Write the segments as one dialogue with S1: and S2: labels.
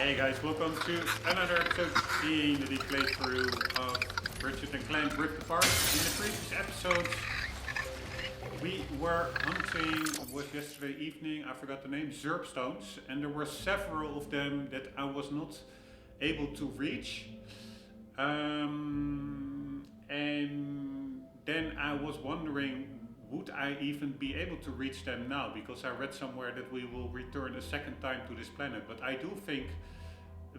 S1: Hey guys, welcome to another episode being the playthrough of Ratchet and Clank Rift Apart. In the previous episodes, we were hunting, was yesterday evening, I forgot the name, Zerb stones, and there were several of them that I was not able to reach. And then I was wondering, would I even be able to reach them now? Because I read somewhere that we will return a second time to this planet. But I do think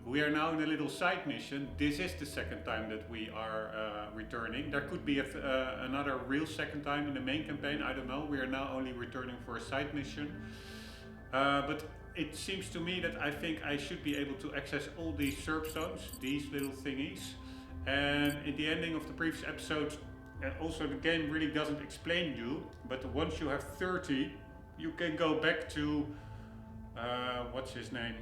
S1: we are now in a little side mission. This is the second time that we are returning. There could be another real second time in the main campaign. I don't know. We are now only returning for a side mission. But it seems to me that I think I should be able to access all these Zerb stones, these little thingies. And at the ending of the previous episode, also the game really doesn't explain you, but once you have 30, you can go back to, what's his name?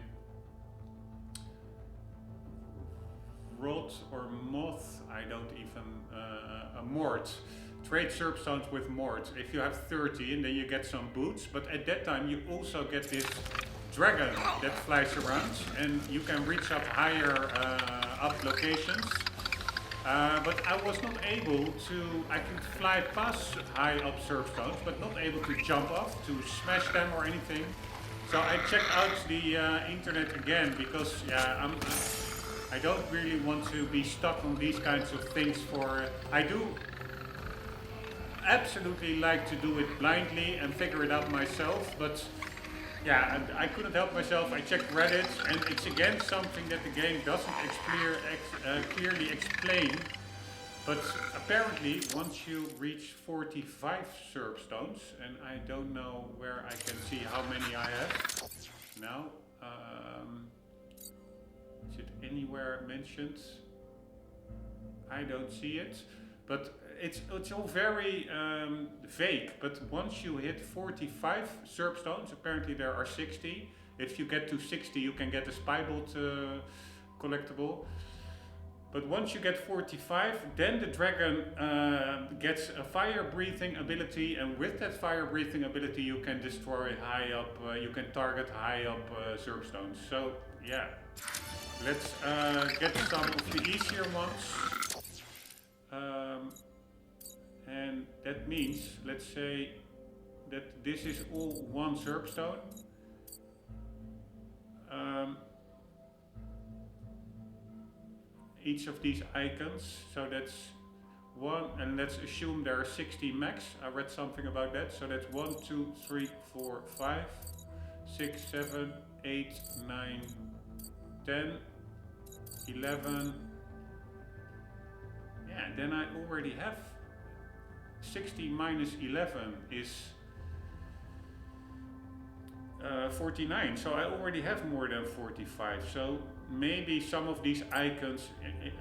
S1: Rod or Moth, I don't even, Mort. Trade Zerb stones with Mort if you have 30 and then you get some boots, but at that time you also get this dragon that flies around and you can reach up higher up locations. But I was not able to, I can fly past high up Zerb stones, but not able to jump off, to smash them or anything. So I checked out the internet again because I don't really want to be stuck on these kinds of things for, I do absolutely like to do it blindly and figure it out myself, but yeah, I couldn't help myself. I checked Reddit, and it's again something that the game doesn't clearly explain. But apparently, once you reach 45 Zerb stones, and I don't know where I can see how many I have now. Is it anywhere mentioned? I don't see it, but it's all very vague. But once you hit 45 Zerb stones, apparently there are 60. If you get to 60, you can get a spybolt collectible. But once you get 45, then the dragon gets a fire breathing ability, and with that fire breathing ability, you can destroy high up. You can target high up Zerb stones. So yeah, let's get some of the easier ones. And that means, let's say that this is all one Zerb stone. Each of these icons, so that's one, and let's assume there are 60 max. I read something about that. So that's 1, 2, 3, 4, 5, 6, 7, 8, 9, 10, 11. Yeah, then I already have 60 minus 11 is 49, so I already have more than 45. So maybe some of these icons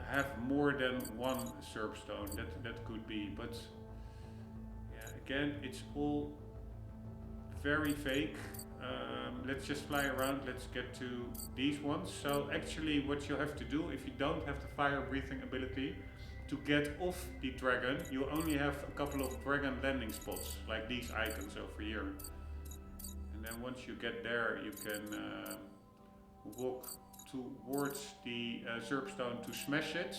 S1: have more than one Zerb stone. That could be, but yeah, again, it's all very vague. Let's just fly around. Let's get to these ones. So actually, what you have to do if you don't have the fire breathing ability, to get off the dragon, you only have a couple of dragon landing spots, like these icons over here. And then once you get there, you can walk towards the Zerb stone to smash it,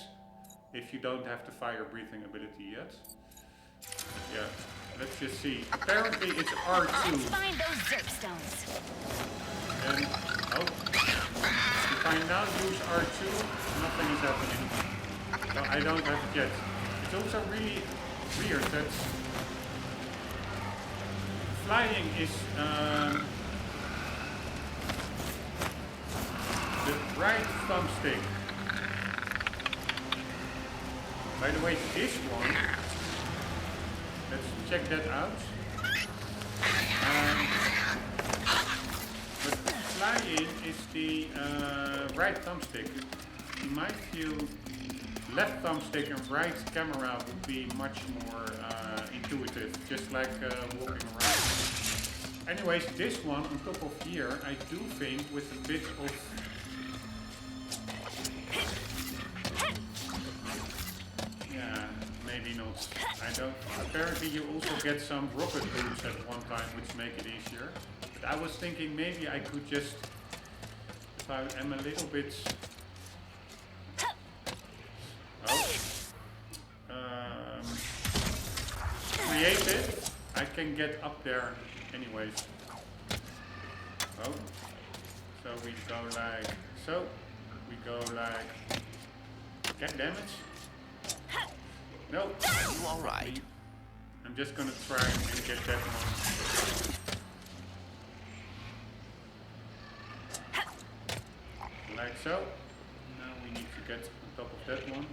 S1: if you don't have the fire breathing ability yet. Yeah, let's just see. Apparently it's R2.
S2: Let's find those Zerb stones.
S1: And, oh, if I now use R2, nothing is happening. So I don't have it yet. It's also really weird that flying is the right thumbstick. By the way, this one, let's check that out. But flying is the right thumbstick. In my view, left thumbstick and right camera would be much more intuitive, just like walking around. Anyways, this one on top of here, I do think with a bit of... Yeah, maybe not. I don't... Apparently you also get some rocket boots at one time, which make it easier. But I was thinking maybe I could just So I am a little bit... Oh. Creative. I can get up there anyways. Oh. So we go like so. We go like... God damn it. No.
S3: Are you alright?
S1: I'm just gonna try and get that one. Like so. Now we need to get on top of that one.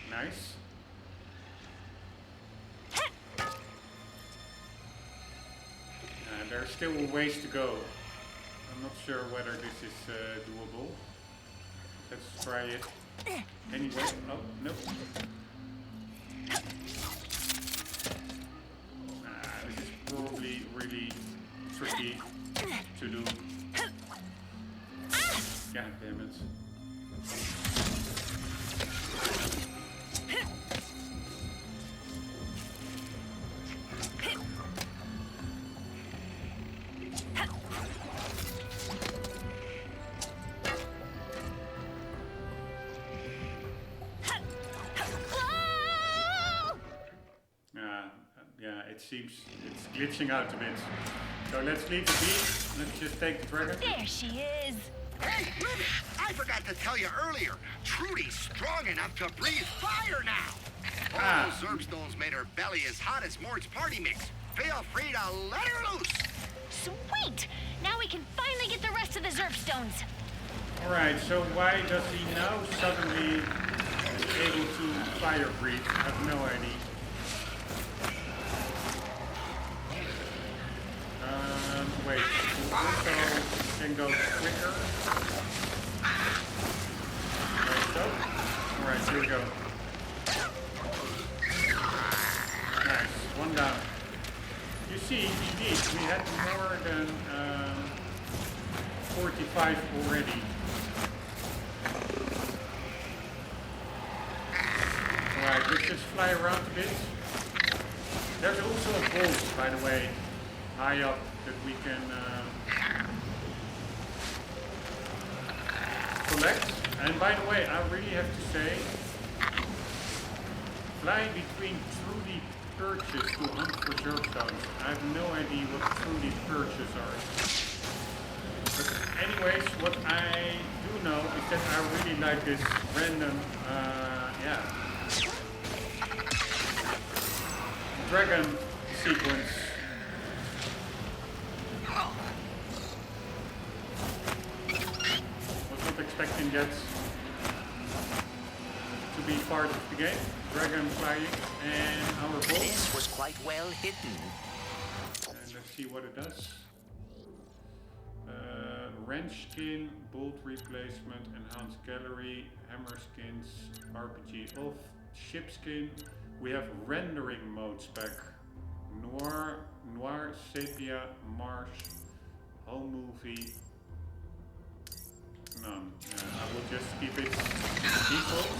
S1: Nice. There's still a ways to go. I'm not sure whether this is doable. Let's try it. Anyway, oh, no. This is probably really tricky to do. God damn it. Yeah, it seems it's glitching out a bit. So let's leave it be. Let's just take the dragon.
S2: There she is.
S4: Hey, Ruby! I forgot to tell you earlier. Trudy's strong enough to breathe fire now. All those Zerbstones made her belly as hot as Mord's party mix. Feel free to let her loose.
S2: Sweet! Now we can finally get the rest of the Zerbstones.
S1: Alright, so why does he now suddenly able to fire breathe? I have no idea. Wait, you also can go quicker. Like so. Alright, here we go. Nice, one down. You see, indeed, we had more than 45 already. Alright, let's just fly around a bit. There's also a bolt, by the way, high up that we can collect. And by the way, I really have to say, flying between Trudy perches to hunt for Zerbstones. I have no idea what Trudy perches are. But anyways, what I do know is that I really like this random, dragon sequence. Was not expecting that to be part of the game. Dragon flying and our bolt.
S3: This was quite well hidden.
S1: And let's see what it does. Wrench skin, bolt replacement, enhanced gallery, hammer skins, RPG off, ship skin. We have rendering modes back. Noir, sepia, marsh, home movie. None. I will just keep it default.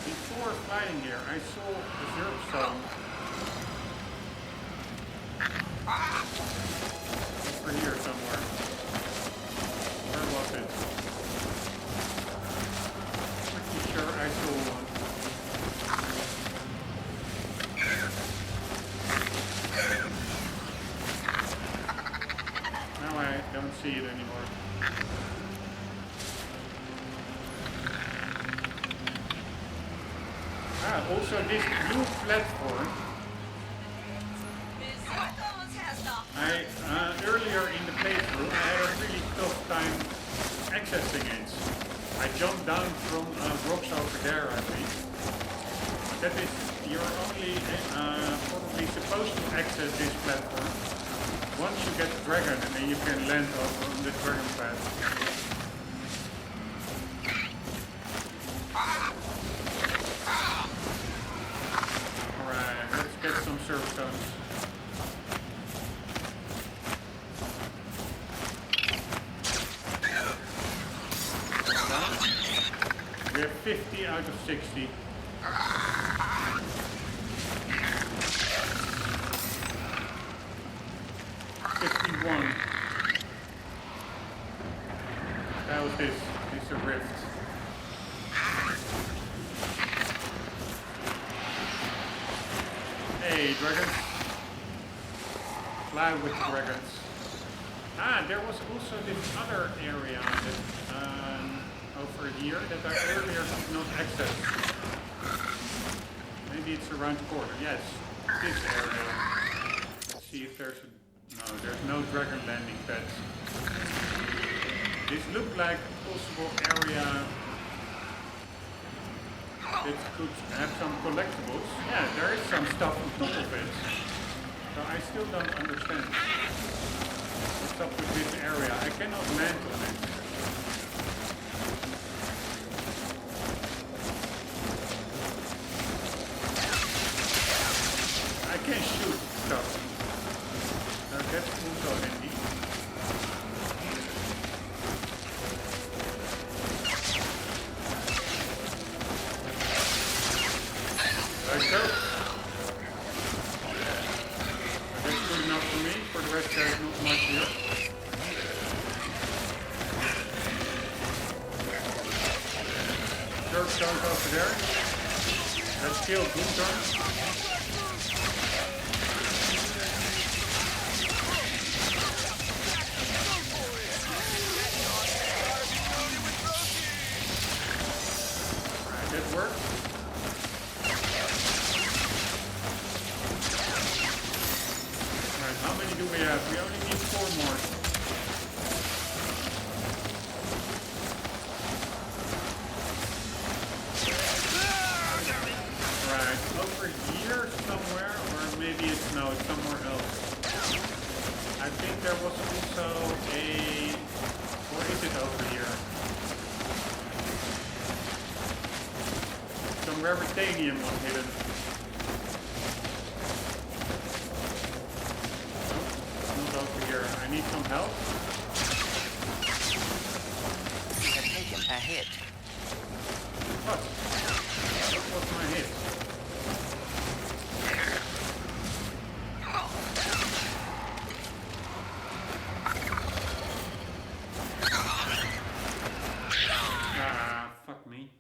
S1: Before flying here, I saw the Zerbstone. Over here somewhere. Where was it? Pretty sure I saw one. Now I don't see it anymore. Also this blue platform. Earlier in the playthrough, I had a really tough time accessing it. I jumped down from rocks over there, I think. That is, you're only probably supposed to access this platform once you get the dragon, and then you can land on the dragon path. Alright, let's get some Zerbstones. We have 50 out of 60. 51. That was this. This is a rift. Hey, dragons. Fly with dragons. Ah, there was also this other area that, over here that I earlier did not access. Maybe it's around the corner. Yes, this area. Let's see if there's a... No, there's no dragon landing pads. This looked like a possible area that could have some collectibles. Yeah, there is some stuff on top of it. So I still don't understand what's up with this area. I cannot land on it. I can shoot stuff. Now that's also handy. Like so. That's good enough for me. For the rest there's not much here. Surf stones over there. Let's kill Boomtown. Alright, that works. Alright, how many do we have? We only need 4 more. Right, over here somewhere, or maybe it's, no, it's somewhere else. I think there was also a, or is it over here? Some raritanium was hidden. Nope, not over here. I need some help.
S3: You have taken a hit.
S1: What? What was my hit? Ah, fuck me.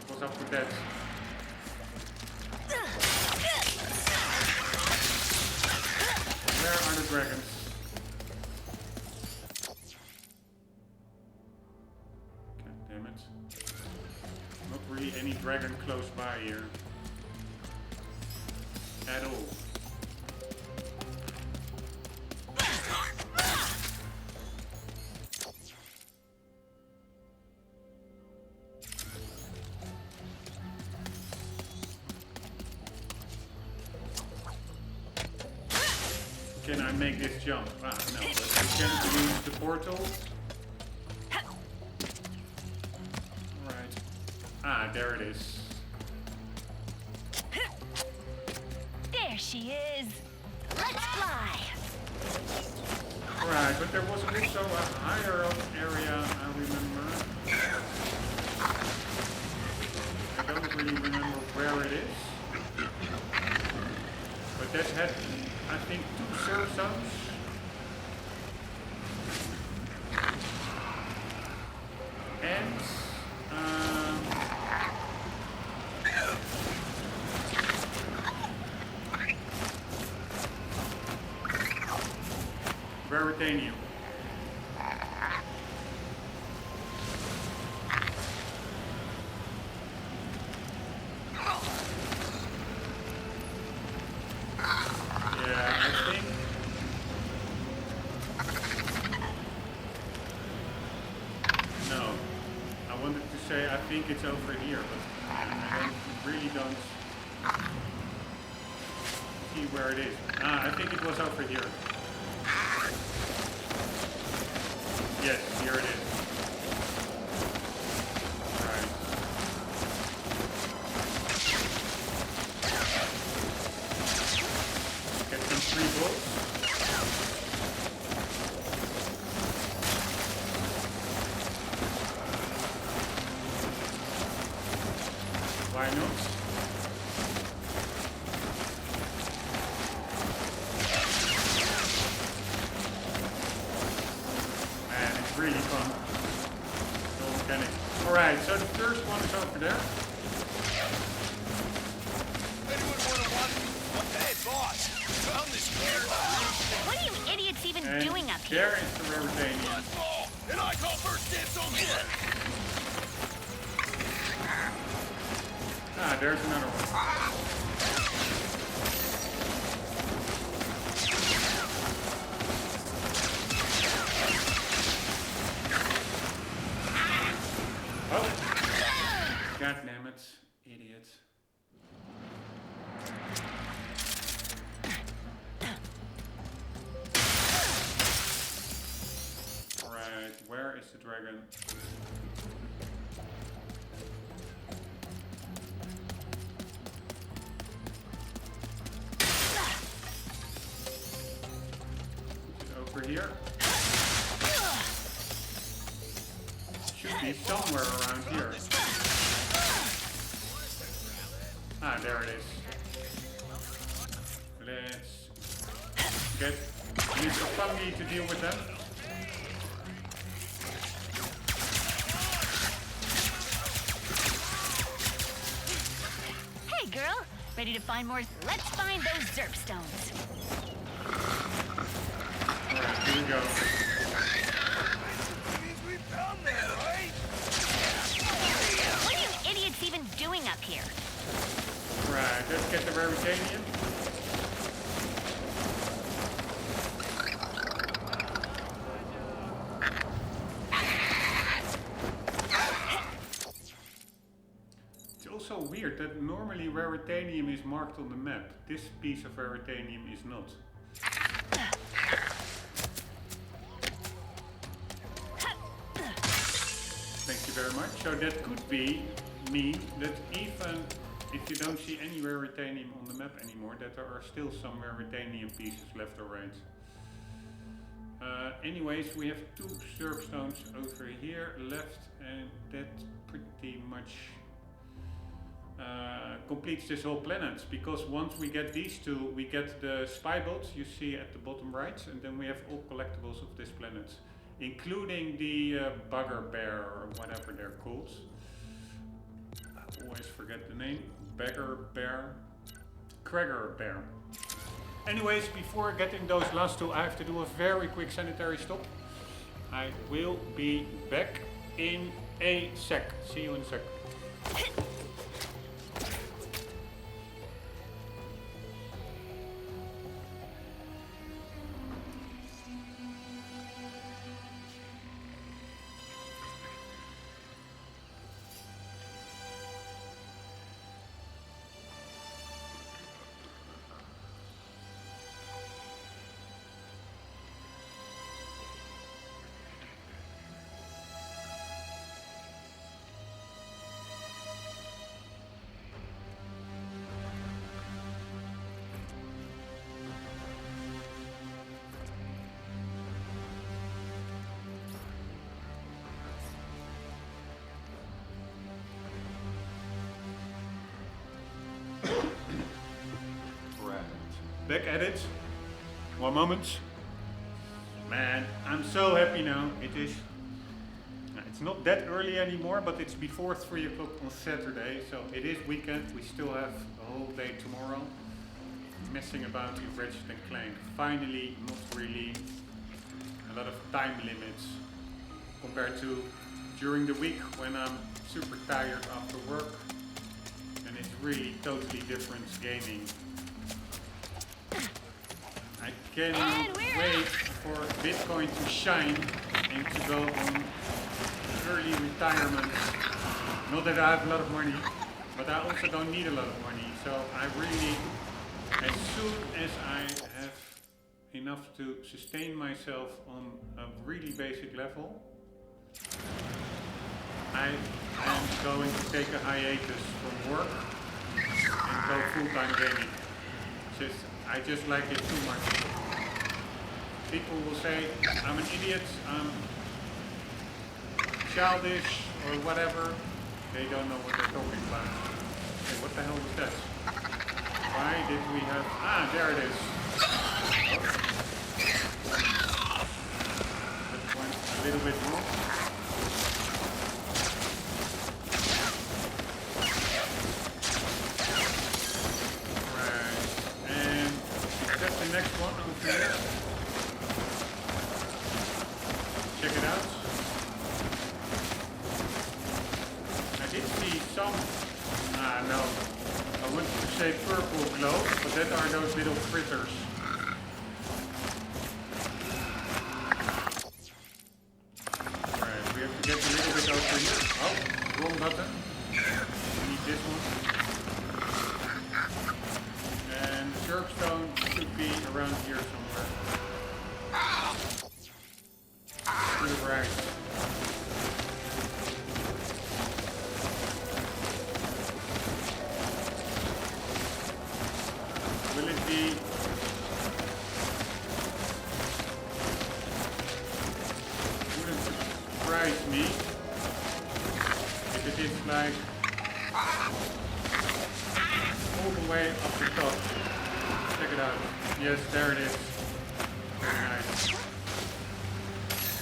S1: What was up with that? Where are the dragons? God damn it. Not really any dragon close by here. At all. Can I make this jump? Ah, no, but I can't use the portal. Alright. Ah, there it is.
S2: There she is. Let's fly.
S1: Right, but there was also a higher up area, I remember. I don't really remember where it is. But that had, I think, 2 surf zones. And, raritanium. Yeah, I think. No, I wanted to say I think it's over here, but I really don't see where it is. Ah, I think it was over here. Yes, here it is. Right. Get some free bolts. Why not? really fun. No mechanics. Alright, so the first one is over there.
S5: Anyone want to watch? Hey, boss! Found this clear.
S2: What are you idiots even
S1: And
S2: doing up
S1: there
S2: here?
S1: is the raritanium.
S5: Ball, and I call first dibs on this.
S1: Ah, there's another one. Oh! God damn it, idiot. Alright, where is the dragon? Over here. Should be somewhere around here. Ah, there it is. Let's use the fungi to deal with them.
S2: Hey, girl. Ready to find more? Let's find those Zerp stones.
S1: Alright, here we go.
S5: Means we found that, right?
S2: What are you idiots even doing up here?
S1: Right, let's get the raritanium. It's also weird that normally raritanium is marked on the map. This piece of raritanium is not. Thank you very much. So that could mean that even if you don't see any raritanium on the map anymore, that there are still some raritanium pieces left or right. Anyways, we have 2 Zerp stones over here left, and that pretty much completes this whole planet, because once we get these 2, we get the spy boats you see at the bottom right, and then we have all collectibles of this planet, including the bugger bear or whatever they're called. I always forget the name. Bagger bear, Cragger bear. Anyways, before getting those last 2, I have to do a very quick sanitary stop. I will be back in a sec. See you in a sec. Back at it. 1 moment. Man, I'm so happy now. It's not that early anymore, but it's before 3 o'clock on Saturday, so it is weekend. We still have a whole day tomorrow. Messing about with Ratchet and Clank. Finally, not really a lot of time limits compared to during the week when I'm super tired after work, and it's really totally different gaming. I cannot wait for Bitcoin to shine and to go on early retirement. Not that I have a lot of money, but I also don't need a lot of money. So I really, as soon as I have enough to sustain myself on a really basic level, I am going to take a hiatus from work and go full-time gaming. I just like it too much. People will say I'm an idiot, I'm childish or whatever. They don't know what they're talking about. Hey, what the hell was that? Why did we have... Ah, there it is. That went a little little bit wrong. Right, and that's the next one over here. Check it out. I did see some, no, I wanted to say purple glow, but that are those little critters. Right, we have to get a little bit over here. Oh, wrong button. We need this one. And the Surfstone should be around here somewhere. To the right. Will it be? Wouldn't surprise me if it is like all the way up the top. Check it out. Yes, there it is. Very nice.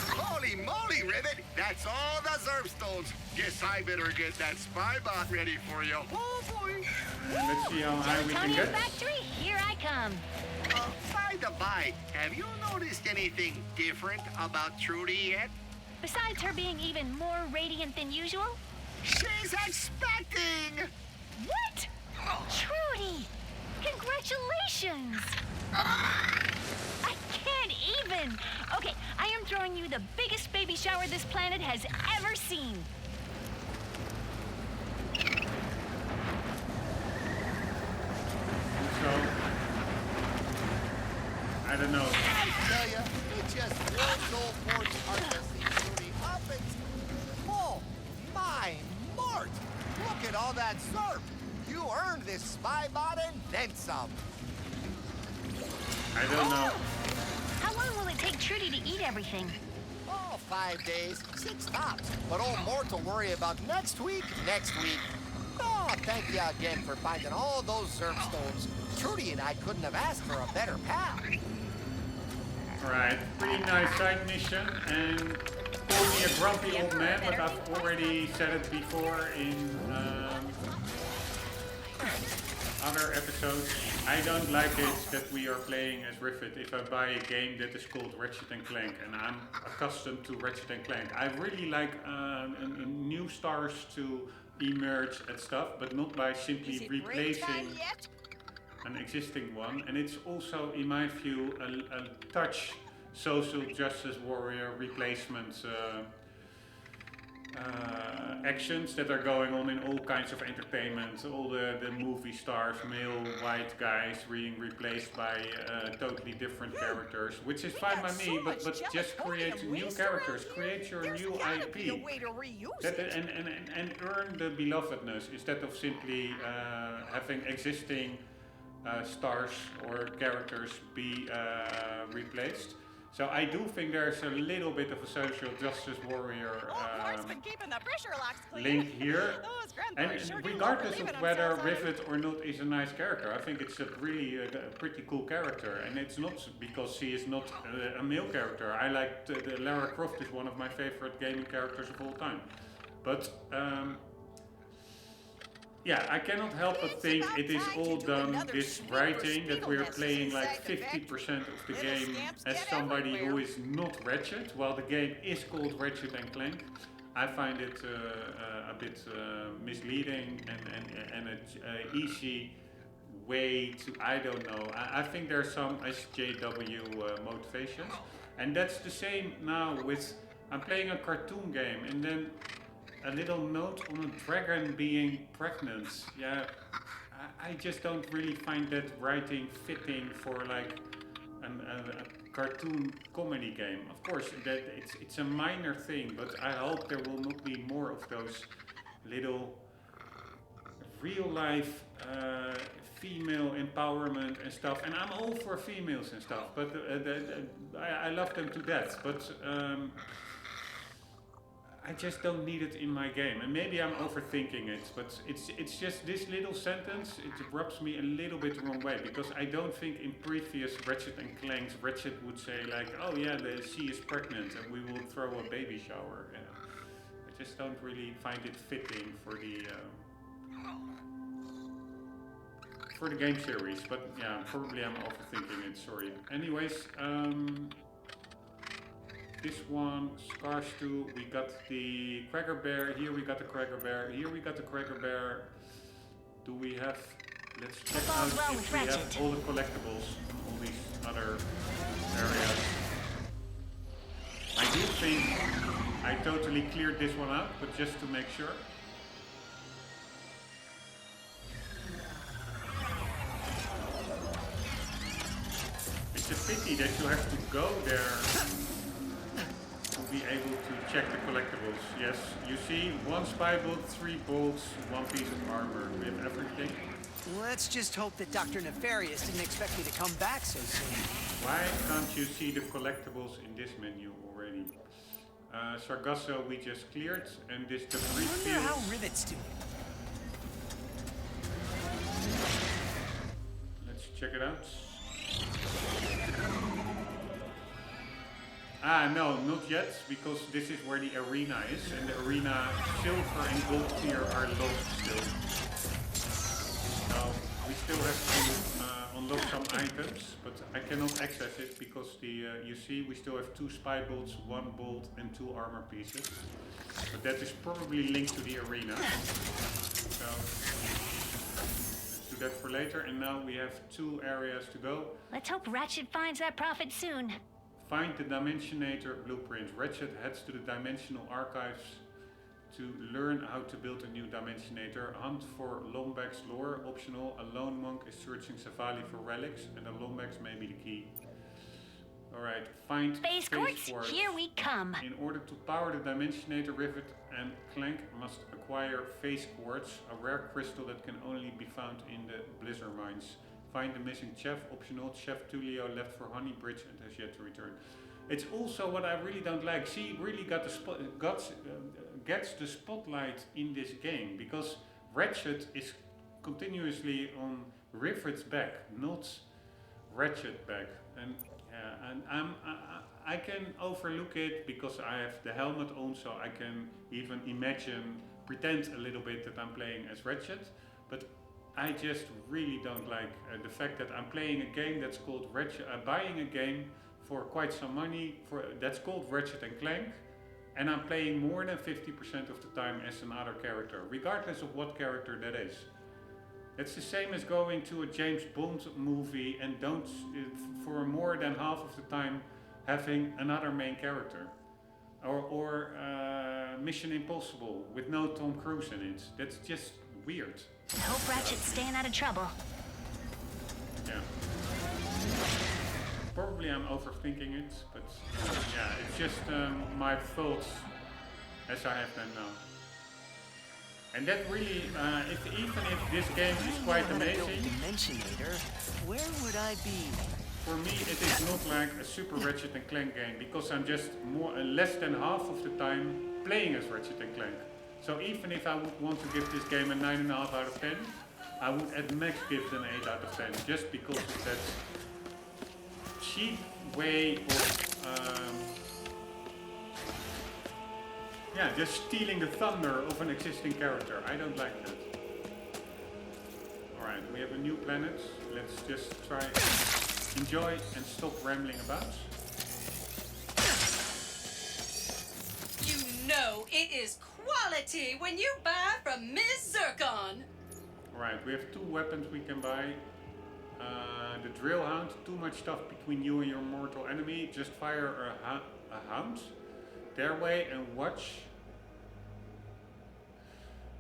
S4: Holy moly, Rivet! That's all the Zergstones. Guess I better get that spy bot ready for you. Oh boy!
S1: Let's see how high we can
S2: Antonio
S1: get.
S2: Factory, here I come.
S4: By the by, have you noticed anything different about Trudy yet?
S2: Besides her being even more radiant than usual?
S4: She's expecting!
S2: What? Trudy! Congratulations! I can't even! Okay, I am throwing you the biggest baby shower this planet has ever seen.
S1: So, I don't know.
S5: I tell ya, it just fills old Mort's heart to see Trudy up and... Oh, my Mort! Look at all that surf! You earned this spy bot and then some.
S1: I don't know.
S2: How long will it take Trudy to eat everything?
S5: Oh, 5 days, 6 tops. But old Mort will worry about next week. Oh, thank you again for finding all those Zergstones. Trudy and I couldn't have asked for a better pal.
S1: Alright, pretty nice side mission, and call me a grumpy old man, but I've already said it before in other episodes. I don't like it that we are playing as Rivet if I buy a game that is called Ratchet and Clank, and I'm accustomed to Ratchet and Clank. I really like new stars to emerge and stuff, but not by simply replacing an existing one. And it's also, in my view, a touch social justice warrior replacement actions that are going on in all kinds of entertainment. All the movie stars, male white guys being replaced by totally different characters, which is fine by me, but just create new characters, create your new IP and earn the belovedness instead of simply having existing stars or characters be replaced. So I do think there's a little bit of a social justice warrior link here. And regardless of whether Rivet or not is a nice character, I think it's a really pretty cool character. And it's not because she is not a male character. I like the Lara Croft is one of my favorite gaming characters of all time. But yeah, I cannot help but think it is all done, this writing, that we're playing like 50% of the game as somebody who is not Ratchet, while the game is called Ratchet and Clank. I find it a bit misleading and an easy way to, I don't know. I think there's some SJW motivations. And that's the same now with, I'm playing a cartoon game and then a little note on a dragon being pregnant. Yeah, I just don't really find that writing fitting for like a cartoon comedy game. Of course, that it's a minor thing, but I hope there will not be more of those little real life female empowerment and stuff. And I'm all for females and stuff, but I love them to death. But I just don't need it in my game, and maybe I'm overthinking it, but it's just this little sentence, it rubs me a little bit the wrong way, because I don't think in previous Ratchet and Clanks, Ratchet would say like, oh yeah, she is pregnant and we will throw a baby shower. I just don't really find it fitting for the game series, but yeah, probably I'm overthinking it, sorry. Anyways, this one, Scars 2, we got the Cracker Bear, here we got the Cracker Bear, here we got the Cracker Bear. Do we have, let's check out if we have all the collectibles in all these other areas. I do think I totally cleared this one out, but just to make sure. It's a pity that you have to go there to be able to check the collectibles. Yes, you see, 1 spy bolt, 3 bolts, 1 piece of armor. We have everything.
S3: Let's just hope that Dr. Nefarious didn't expect me to come back so soon.
S1: Why can't you see the collectibles in this menu already? Sargasso we just cleared, and this debris field.
S3: I wonder how rivets do.
S1: Let's check it out. Ah, no, not yet, because this is where the arena is, and the arena silver and gold tier are locked still. Now, we still have to unlock some items, but I cannot access it because you see, we still have 2 spy bolts, 1 bolt, and 2 armor pieces. But that is probably linked to the arena. So, let's do that for later, and now we have 2 areas to go.
S2: Let's hope Ratchet finds that prophet soon.
S1: Find the Dimensionator blueprint. Ratchet heads to the Dimensional Archives to learn how to build a new Dimensionator. Hunt for Rombbb's lore, optional. A lone monk is searching Savali for relics, and the Rombbbs may be the key. Alright, find
S2: Space Quartz, here we come.
S1: In order to power the Dimensionator, Ratchet and Clank must acquire Phase Quartz, a rare crystal that can only be found in the Blizzard mines. Find the missing chef, optional. Chef Tulio left for Honey Bridge and has yet to return. It's also what I really don't like. She really gets the spotlight in this game, because Ratchet is continuously on Rivet's back, not Ratchet back. And I can overlook it because I have the helmet on, so I can even pretend a little bit that I'm playing as Ratchet. But I just really don't like the fact that I'm playing a game that's called Ratchet, buying a game for quite some money that's called Ratchet and Clank, and I'm playing more than 50% of the time as another character, regardless of what character that is. It's the same as going to a James Bond movie and don't, for more than half of the time, having another main character. Or Mission Impossible with no Tom Cruise in it. That's just weird.
S2: I hope Ratchet's staying out of trouble.
S1: Yeah. Probably I'm overthinking it, but yeah, it's just my thoughts as I have them now. And that really, even if this game is quite amazing,
S3: Dimensionator, where would I be?
S1: for me it is not like a super Ratchet and Clank game, because I'm just less than half of the time playing as Ratchet and Clank. So even if I would want to give this game a 9.5 out of 10, I would at max give it an 8 out of 10, just because of that cheap way of just stealing the thunder of an existing character. I don't like that. Alright, we have a new planet. Let's just try enjoy and stop rambling about.
S6: You know it is quality when you buy from Ms. Zircon.
S1: Alright, we have 2 weapons we can buy. The Drill Hound, too much stuff between you and your mortal enemy. Just fire a hound their way and watch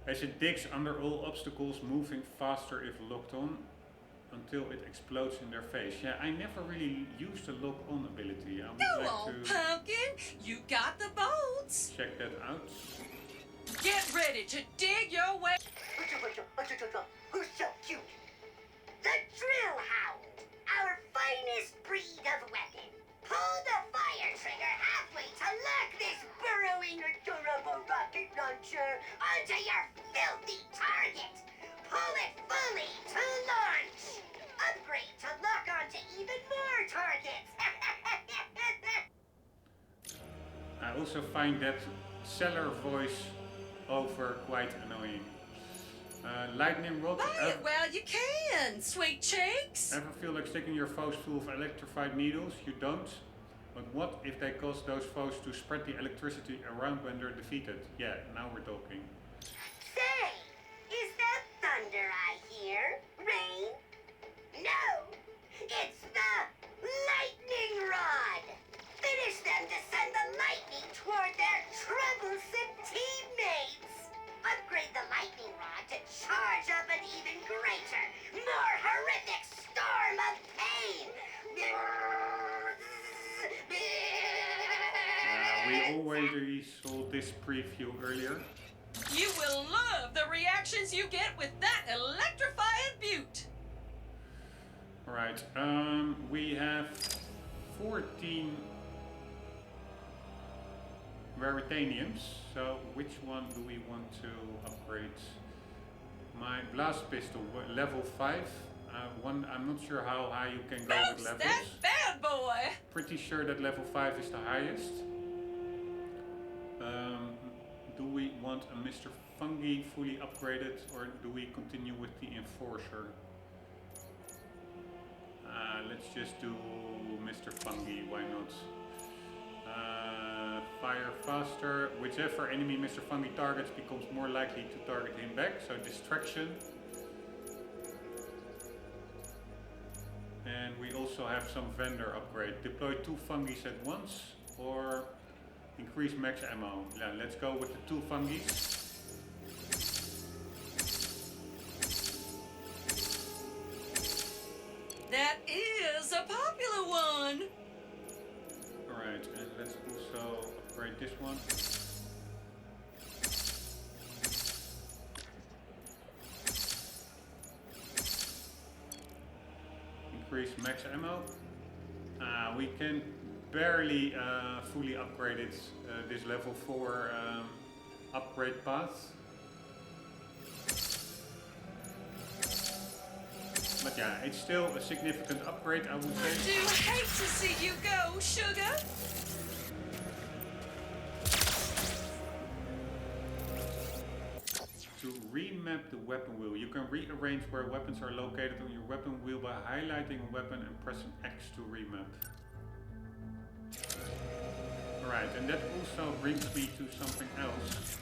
S1: as it digs under all obstacles, moving faster if locked on until it explodes in their face. Yeah, I never really used the lock on ability. I would
S6: Go
S1: like
S6: on,
S1: to
S6: Pumpkin. You got the bolts.
S1: check that out.
S6: Get ready to dig your way.
S4: Who's so cute? The Drill Hound, our finest breed of weapon. Pull the fire trigger halfway to lock this burrowing adorable
S7: onto your filthy target. Pull it fully to launch. Upgrade to lock onto even more targets.
S1: I also find that seller voice over quite annoying. Lightning rod.
S6: Buy it while you can, sweet cheeks.
S1: Ever feel like sticking your foes full of electrified needles? You don't. But what if they cause those foes to spread the electricity around when they're defeated? Yeah, now we're talking.
S7: Say, is that thunder I hear? Rain? No, it's the lightning rod. Finish them to send the lightning toward their troublesome teammates. Upgrade the lightning rod to charge up an even greater, more horrific storm of pain.
S1: We already saw this preview earlier.
S6: You will love the reactions you get with that electrifying beaut.
S1: Alright, we have 14 Raritaniums. So which one do we want to upgrade? My blast pistol, level 5. I'm not sure how high you can go
S6: Bounce
S1: with levels.
S6: that bad boy.
S1: Pretty sure that level 5 is the highest. Do we want a Mr. Fungi fully upgraded, or do we continue with the Enforcer? Let's just do Mr. Fungi, why not? Fire faster. Whichever enemy Mr. Fungi targets becomes more likely to target him back, so distraction. And we also have some vendor upgrade. Deploy 2 Fungis at once, or increase max ammo. Yeah, let's go with the 2 Fungis.
S6: That is a popular one.
S1: Alright, and let's also upgrade this one. Increase max ammo. We can barely fully upgrade it, this level 4 upgrade path. But yeah, it's still a significant upgrade, I would
S6: I
S1: say.
S6: do hate to see you go, sugar.
S1: To remap the weapon wheel, you can rearrange where weapons are located on your weapon wheel by highlighting a weapon and pressing X to remap. Alright, and that also brings me to something else.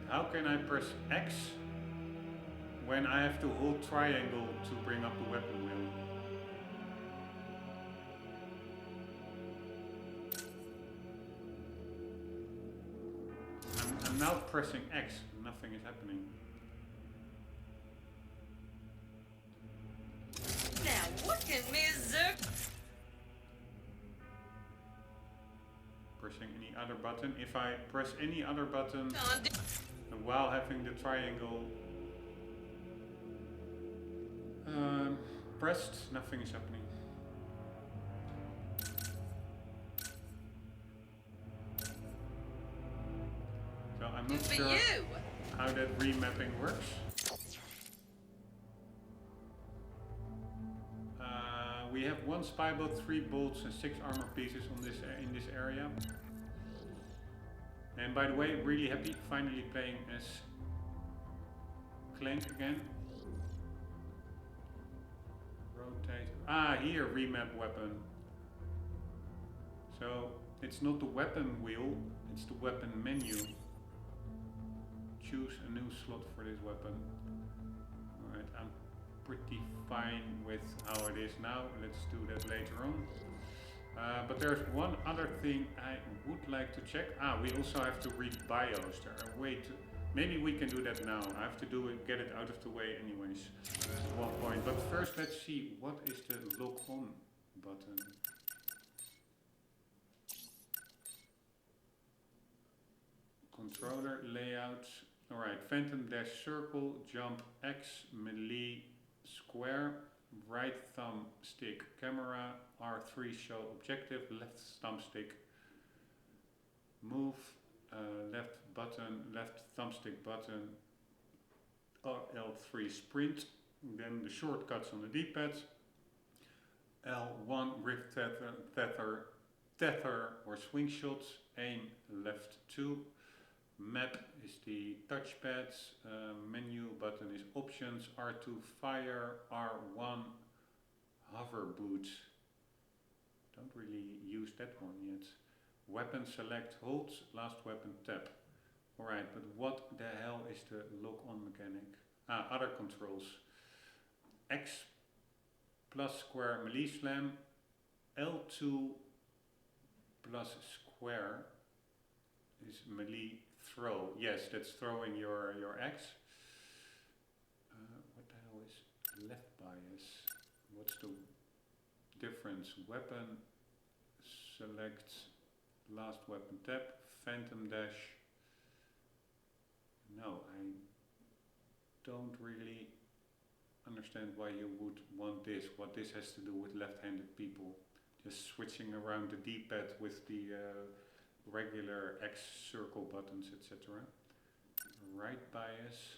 S1: How can I press X when I have to hold triangle to bring up the weapon wheel? I'm now pressing X, nothing is happening.
S6: Now look at me, Zook.
S1: Pressing any other button. If I press any other button
S6: On
S1: while having the triangle pressed, nothing is happening. So I'm not
S6: for
S1: sure
S6: you.
S1: how that remapping works. We have 1 spy bolt, 3 bolts and 6 armor pieces on this in this area. And by the way, really happy finally playing as Clank again. Rotate. Here, remap weapon. So it's not the weapon wheel, it's the weapon menu. Choose a new slot for this weapon. Alright, I'm pretty fine with how it is now. Let's do that later on. But there's one other thing I would like to check. We also have to read BIOS. There are way to... Maybe we can do that now. I have to do it, get it out of the way anyways at one point. But first let's see, what is the lock on button? Controller layout. Alright, phantom dash circle, jump X, melee, square, right thumb stick camera, R3 show objective, left thumb stick move, left button, left thumbstick button, L3 sprint, then the shortcuts on the D-pad, L1 wrist tether or swing shots, aim left 2, map is the touchpad, menu button is options, R2 fire, R1 hover boot. Don't really use that one yet. Weapon select hold, last weapon tap. Alright, but what the hell is the lock on mechanic? Other controls. X plus square melee slam, L2 plus square is melee throw. Yes, that's throwing your X. What the hell is left bias? What's the difference? Weapon select, last weapon tap, phantom dash. No, I don't really understand why you would want this, what this has to do with left-handed people. Just switching around the D-pad with the regular X circle buttons, etc. Right bias,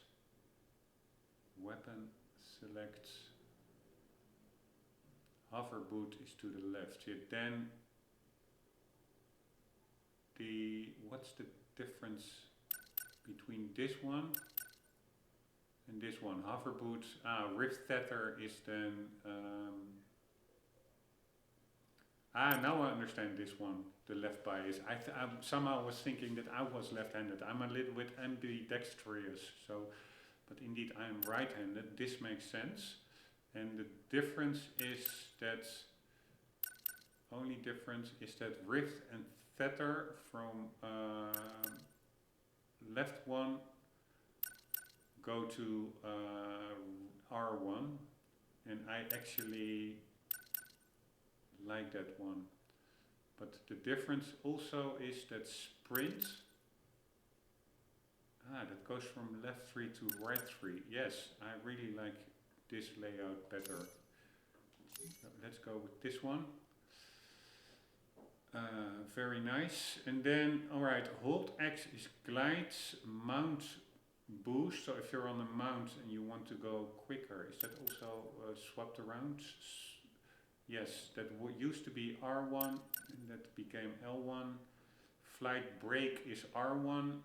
S1: weapon select, hover boot is to the left. Yeah, then what's the difference between this one and this one? Hover boot, wrist tether is then now I understand this one, the left bias. I somehow was thinking that I was left-handed. I'm a little bit ambidextrous, so, but indeed I am right-handed. This makes sense. And the difference is that, only difference is that wrist and tether from left one go to R1, and I actually like that one. But the difference also is that sprint, that goes from left 3 to right 3. Yes, I really like this layout better. So let's go with this one. Very nice. And then, alright, hold X is glide, mount boost. So if you're on a mount and you want to go quicker, is that also swapped around? Yes, that used to be R1 and that became L1. Flight brake is R1,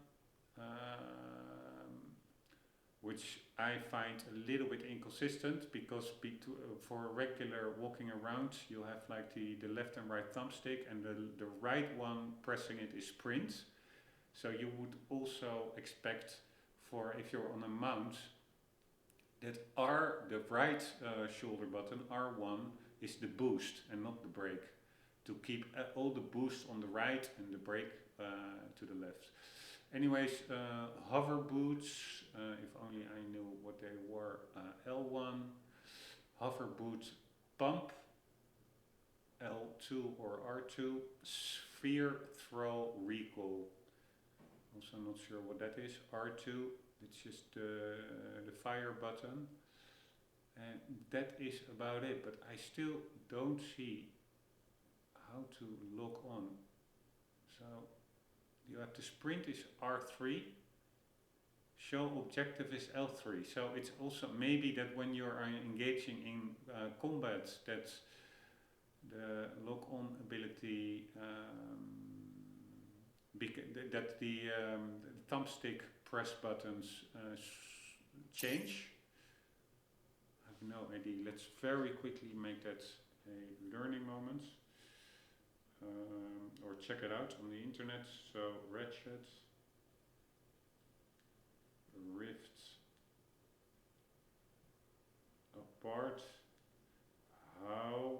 S1: which I find a little bit inconsistent, because for regular walking around you have like the left and right thumbstick, and the right one pressing it is sprint. So you would also expect, for if you're on a mount, that the right shoulder button, R1, is the boost and not the brake, to keep all the boost on the right and the brake to the left. Anyways, hover boots, if only I knew what they were. L1, hover boot pump, L2 or R2, sphere throw recoil. Also not sure what that is. R2, it's just the fire button. And that is about it, but I still don't see how to lock on. So you have the sprint is R3, show objective is L3. So it's also maybe that when you're engaging in combat, that the lock on ability, that the thumbstick press buttons change. No idea. Let's very quickly make that a learning moment, or check it out on the internet. So Ratchet, Rift apart, how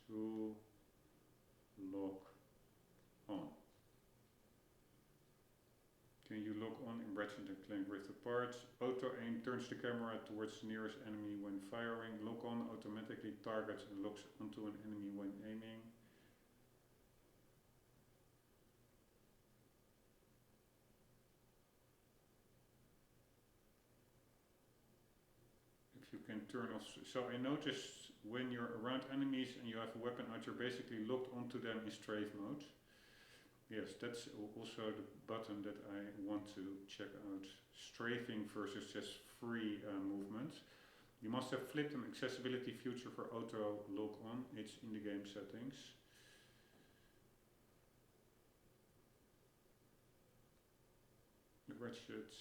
S1: to lock on. Can you lock on in Ratchet and Clank Rift Apart? Auto aim turns the camera towards the nearest enemy when firing. Lock on automatically targets and locks onto an enemy when aiming. If you can turn off. So I noticed when you're around enemies and you have a weapon out, you're basically locked onto them in strafe mode. Yes, that's also the button that I want to check out. Strafing versus just free movement. You must have flipped an accessibility feature for auto lock on. It's in the game settings. The Ratchet.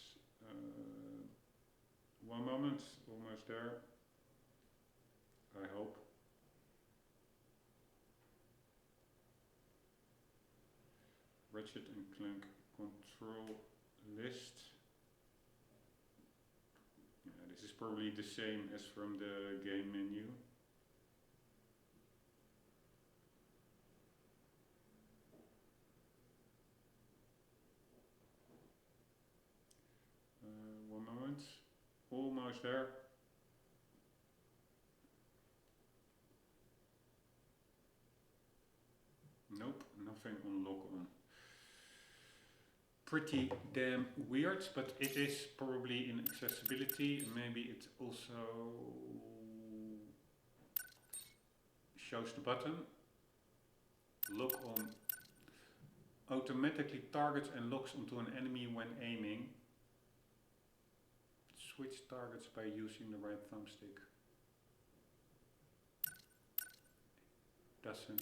S1: One moment, almost there. I hope. Ratchet and Clank control list. Yeah, this is probably the same as from the game menu. One moment. Almost there. Nope, nothing on lock on. Pretty damn weird, but it is probably in accessibility. Maybe it also shows the button. Lock on automatically targets and locks onto an enemy when aiming. Switch targets by using the right thumbstick. Doesn't.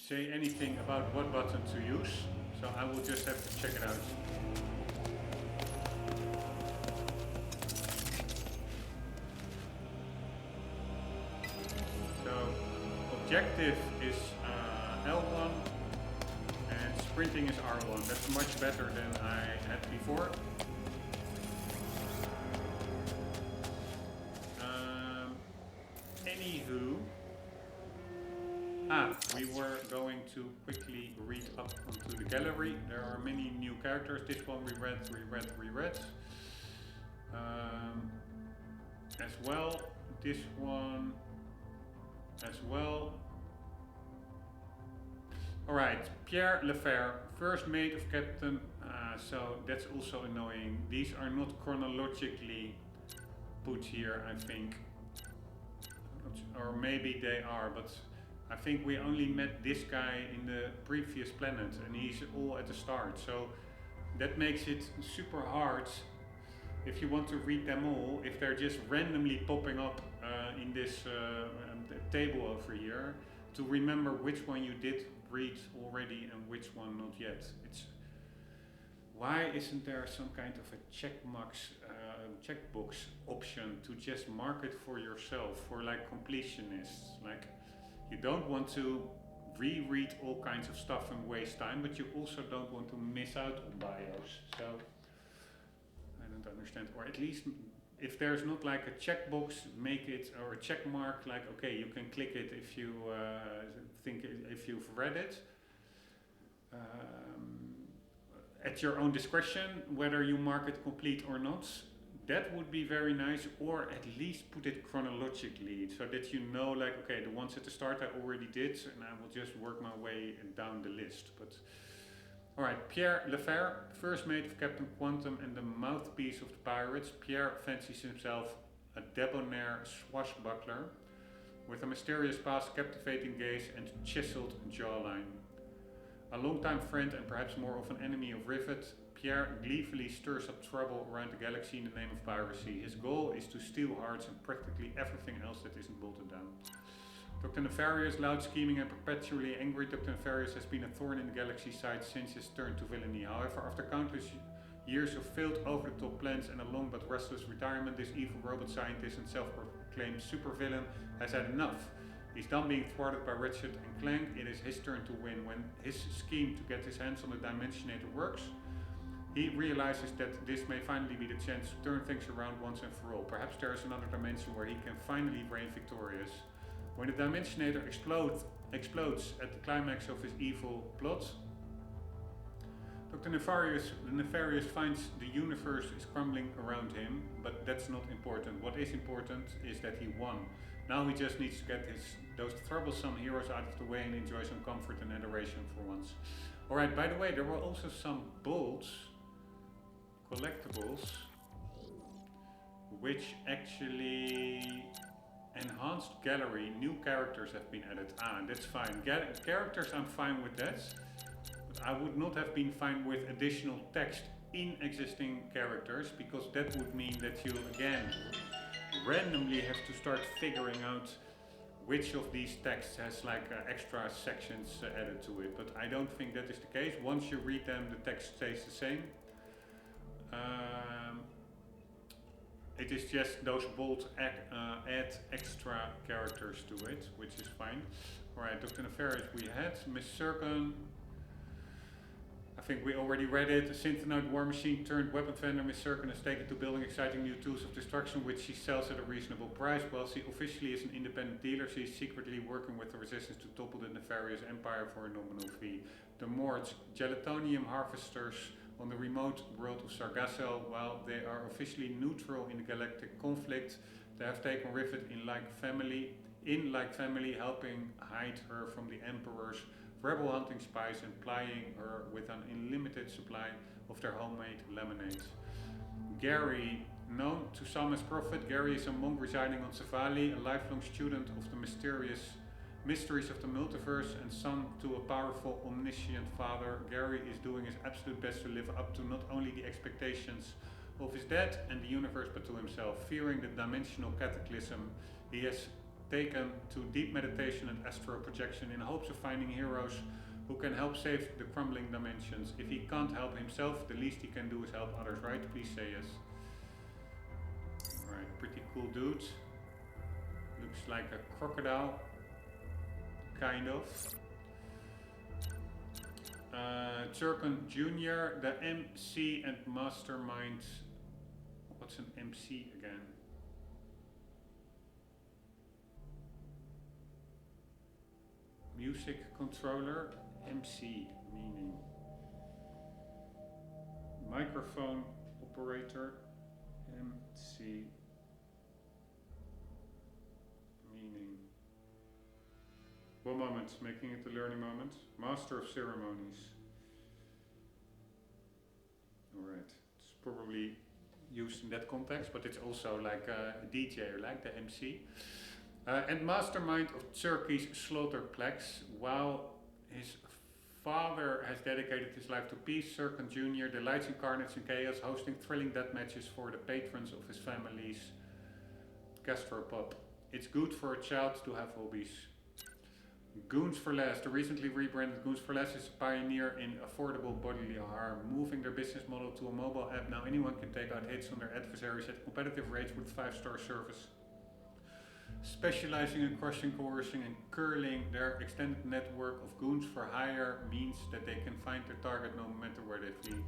S1: Say anything about what button to use, so I will just have to check it out. So objective is L1 and sprinting is R1. That's much better than I had before. Anywho, we were going to quickly read up onto the gallery. There are many new characters. This one we read. As well, this one as well. Alright, Pierre Lefebvre, first mate of Captain. So that's also annoying. These are not chronologically put here, I think. Or maybe they are, but I think we only met this guy in the previous planet and he's all at the start. So that makes it super hard if you want to read them all, if they're just randomly popping up in this table over here, to remember which one you did read already and which one not yet. Why isn't there some kind of a checkbox option to just mark it for yourself, for like completionists? Like, you don't want to reread all kinds of stuff and waste time, but you also don't want to miss out on bios. So I don't understand. Or at least if there's not like a checkbox, make it, or a check mark, like, okay, you can click it if you think if you've read it. At your own discretion, whether you mark it complete or not, that would be very nice. Or at least put it chronologically, so that you know, like, okay, the ones at the start I already did, and I will just work my way down the list. But alright, Pierre Lefebvre, first mate of Captain Quantum and the mouthpiece of the pirates. Pierre fancies himself a debonair swashbuckler with a mysterious past, captivating gaze and chiseled jawline. A longtime friend and perhaps more of an enemy of Rivet, Pierre gleefully stirs up trouble around the galaxy in the name of piracy. His goal is to steal hearts and practically everything else that isn't bolted down. Dr. Nefarious, loud, scheming and perpetually angry, Dr. Nefarious has been a thorn in the galaxy's side since his turn to villainy. However, after countless years of failed over-the-top plans and a long but restless retirement, this evil robot scientist and self-proclaimed supervillain has had enough. He's done being thwarted by Ratchet and Clank. It is his turn to win. When his scheme to get his hands on the Dimensionator works, he realizes that this may finally be the chance to turn things around once and for all. Perhaps there is another dimension where he can finally reign victorious. When the Dimensionator explodes at the climax of his evil plot, Dr. Nefarious finds the universe is crumbling around him, but that's not important. What is important is that he won. Now he just needs to get those troublesome heroes out of the way and enjoy some comfort and adoration for once. Alright, by the way, there were also some bolts, collectibles, which actually enhanced gallery, new characters have been added. Ah, that's fine. Characters, I'm fine with that. But I would not have been fine with additional text in existing characters, because that would mean that you again randomly have to start figuring out which of these texts has like extra sections added to it. But I don't think that is the case. Once you read them, the text stays the same. It is just those bold add extra characters to it, which is fine. Alright, Dr. Nefarious we had. Miss Circon, I think we already read it. A Synthenoid war machine turned weapon vendor Miss Circon has taken to building exciting new tools of destruction, which she sells at a reasonable price. While she officially is an independent dealer, she is secretly working with the resistance to topple the nefarious empire for a nominal fee. The Mords, gelatonium harvesters on the remote world of Sargasso. While they are officially neutral in the galactic conflict, they have taken Rivet in like family, helping hide her from the Emperor's rebel hunting spies and plying her with an unlimited supply of their homemade lemonade. Gary, known to some as Prophet, Gary is a monk residing on Savali, a lifelong student of the mysteries of the multiverse and son to a powerful, omniscient father. Gary is doing his absolute best to live up to not only the expectations of his dad and the universe, but to himself. Fearing the dimensional cataclysm, he has taken to deep meditation and astral projection in hopes of finding heroes who can help save the crumbling dimensions. If he can't help himself, the least he can do is help others, right? Please say yes. Alright, pretty cool dude. Looks like a crocodile. Kind of. Turkin Jr., the MC and Mastermind. What's an MC again? Music controller, MC, meaning microphone operator, MC, meaning. One moment, making it a learning moment. Master of ceremonies. Alright, it's probably used in that context, but it's also like a DJ, like the MC. And mastermind of Turkey's Slaughterplex. While his father has dedicated his life to peace, Circon Jr. delights in carnage and chaos, hosting thrilling death matches for the patrons of his family's gastropub. It's good for a child to have hobbies. Goons for Less. The recently rebranded Goons for Less is a pioneer in affordable bodily harm, moving their business model to a mobile app. Now anyone can take out hits on their adversaries at competitive rates with 5-star service. Specializing in crushing, coercing and curling, their extended network of goons for hire means that they can find their target no matter where they flee.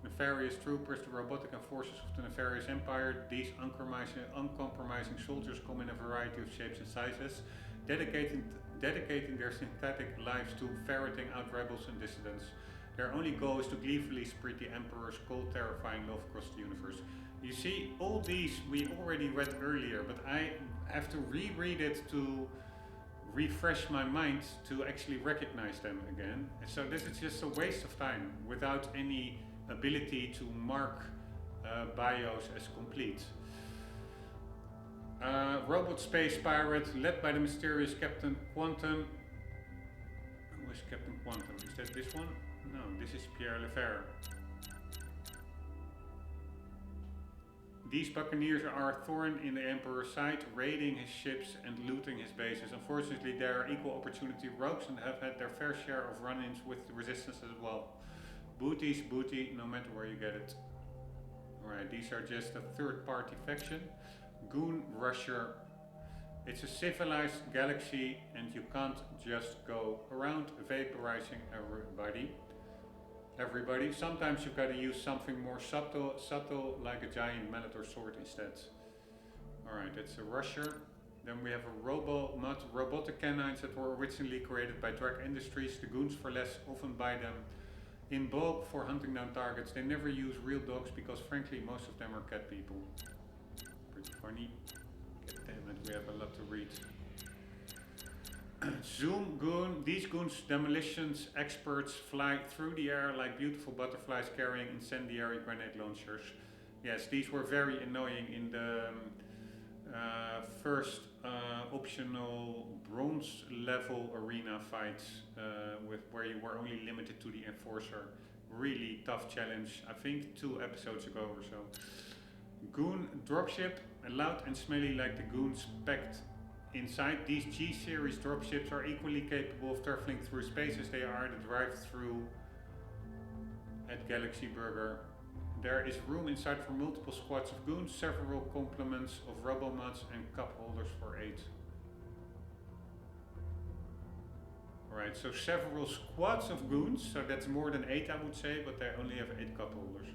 S1: Nefarious troopers, the robotic enforcers of the nefarious empire. These uncompromising soldiers come in a variety of shapes and sizes, dedicating their synthetic lives to ferreting out rebels and dissidents. Their only goal is to gleefully spread the Emperor's cold, terrifying love across the universe. You see, all these we already read earlier, but I have to reread it to refresh my mind to actually recognize them again. So this is just a waste of time without any ability to mark bios as complete. Robot space pirate led by the mysterious Captain Quantum. Who is Captain Quantum? Is that this one? No, this is Pierre Lefebvre. These buccaneers are a thorn in the Emperor's side, raiding his ships and looting his bases. Unfortunately, they are equal opportunity rogues and have had their fair share of run-ins with the resistance as well. Booty's booty, no matter where you get it. Alright, these are just a third-party faction. Goon Rusher. It's a civilized galaxy and you can't just go around vaporizing everybody. Sometimes you've got to use something more subtle like a giant mallet or sword instead. Alright, that's a Rusher. Then we have a robotic canines that were originally created by Drag Industries. The Goons for Less often buy them in bulk for hunting down targets. They never use real dogs because frankly most of them are cat people. Pretty funny. Damn it, we have a lot to read. Zoom Goon. These goons, demolitions experts, fly through the air like beautiful butterflies carrying incendiary grenade launchers. Yes, these were very annoying in the first optional bronze level arena fights where you were only limited to the enforcer. Really tough challenge, I think 2 episodes ago or so. Goon dropship, loud and smelly like the goons packed inside. These G-series dropships are equally capable of traveling through space as they are the drive-through at Galaxy Burger. There is room inside for multiple squads of goons, several complements of Rombbb and cup holders for 8. Alright, so several squads of goons, so that's more than 8 I would say, but they only have 8 cup holders.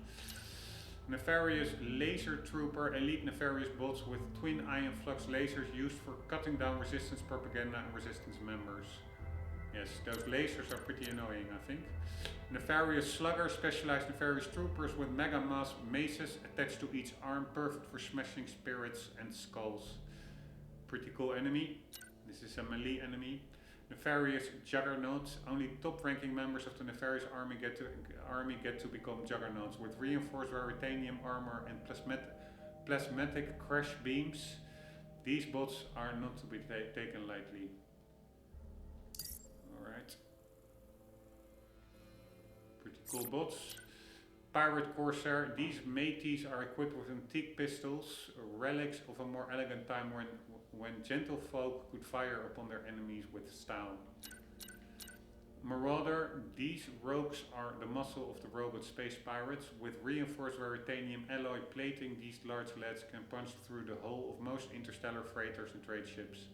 S1: Nefarious Laser Trooper, elite nefarious bots with twin ion flux lasers used for cutting down resistance propaganda and resistance members. Yes, those lasers are pretty annoying, I think. Nefarious Slugger, specialized nefarious troopers with mega mass maces attached to each arm, perfect for smashing spirits and skulls. Pretty cool enemy. This is a melee enemy. Nefarious Juggernauts, only top-ranking members of the Nefarious army get to become Juggernauts with reinforced Veritanium armor and plasmatic crash beams. These bots are not to be taken lightly. Alright. Pretty cool bots. Pirate Corsair, these mateys are equipped with antique pistols, relics of a more elegant time when gentlefolk could fire upon their enemies with style. Marauder, these rogues are the muscle of the robot space pirates. With reinforced Veritanium alloy plating, these large lads can punch through the hull of most interstellar freighters and trade ships.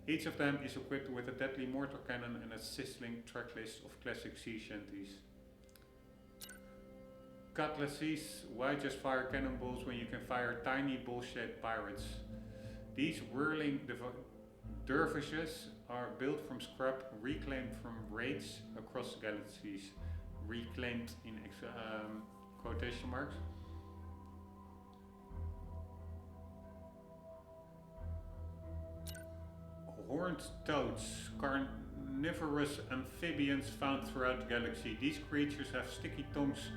S1: Each of them is equipped with a deadly mortar cannon and a sizzling tracklist of classic sea shanties. Cutlasses, why just fire cannonballs when you can fire tiny bull-shaped pirates? These whirling dervishes are built from scrap reclaimed from raids across galaxies. Reclaimed in quotation marks. Horned toads, carnivorous amphibians found throughout the galaxy. These creatures have sticky tongues,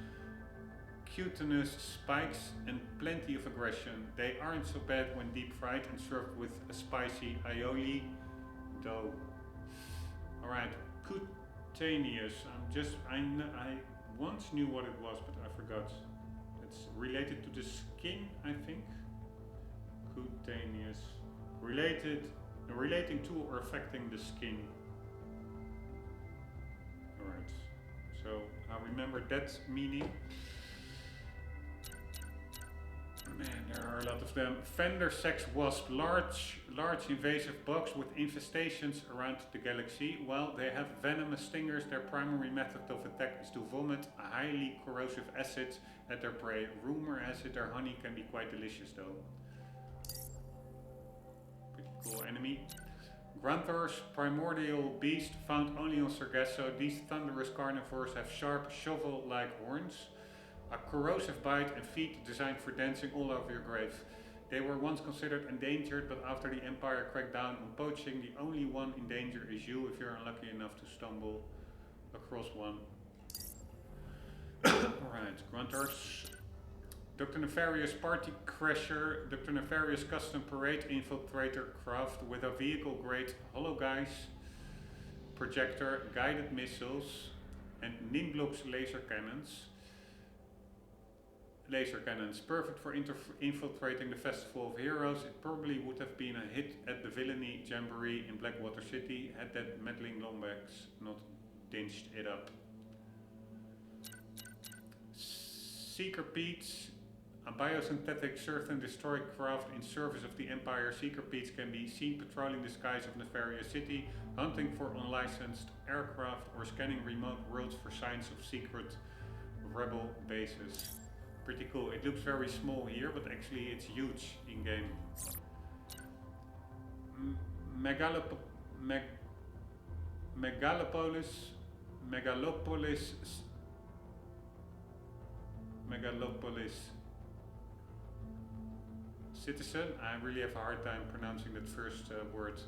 S1: cutinous spikes and plenty of aggression. They aren't so bad when deep fried and served with a spicy aioli dough. Alright, cutaneous. I once knew what it was, but I forgot. It's related to the skin, I think. Cutaneous. Relating to or affecting the skin. Alright, so I remember that meaning. Man, there are a lot of them. Fender sex wasp, large invasive bugs with infestations around the galaxy. While they have venomous stingers, their primary method of attack is to vomit a highly corrosive acid at their prey. Rumor has it their honey can be quite delicious though. Pretty cool enemy. Grunthers, primordial beast found only on Sargasso. These thunderous carnivores have sharp shovel-like horns, a corrosive bite and feet designed for dancing all over your grave. They were once considered endangered, but after the Empire cracked down on poaching, the only one in danger is you if you're unlucky enough to stumble across one. Alright, Grunters. Dr. Nefarious Party Crasher, Dr. Nefarious Custom Parade Infiltrator Craft with a vehicle-grade hologuise projector, guided missiles, and Nimblox laser cannons. Laser cannons, perfect for infiltrating the Festival of Heroes. It probably would have been a hit at the Villainy Jamboree in Blackwater City had that meddling Lombax not dinched it up. Seeker Peats, a biosynthetic search and destroy craft in service of the Empire. Seeker Peats can be seen patrolling the skies of Nefarious City, hunting for unlicensed aircraft or scanning remote worlds for signs of secret rebel bases. Pretty cool. It looks very small here, but actually it's huge in game. Megalopolis citizen. I really have a hard time pronouncing that first word.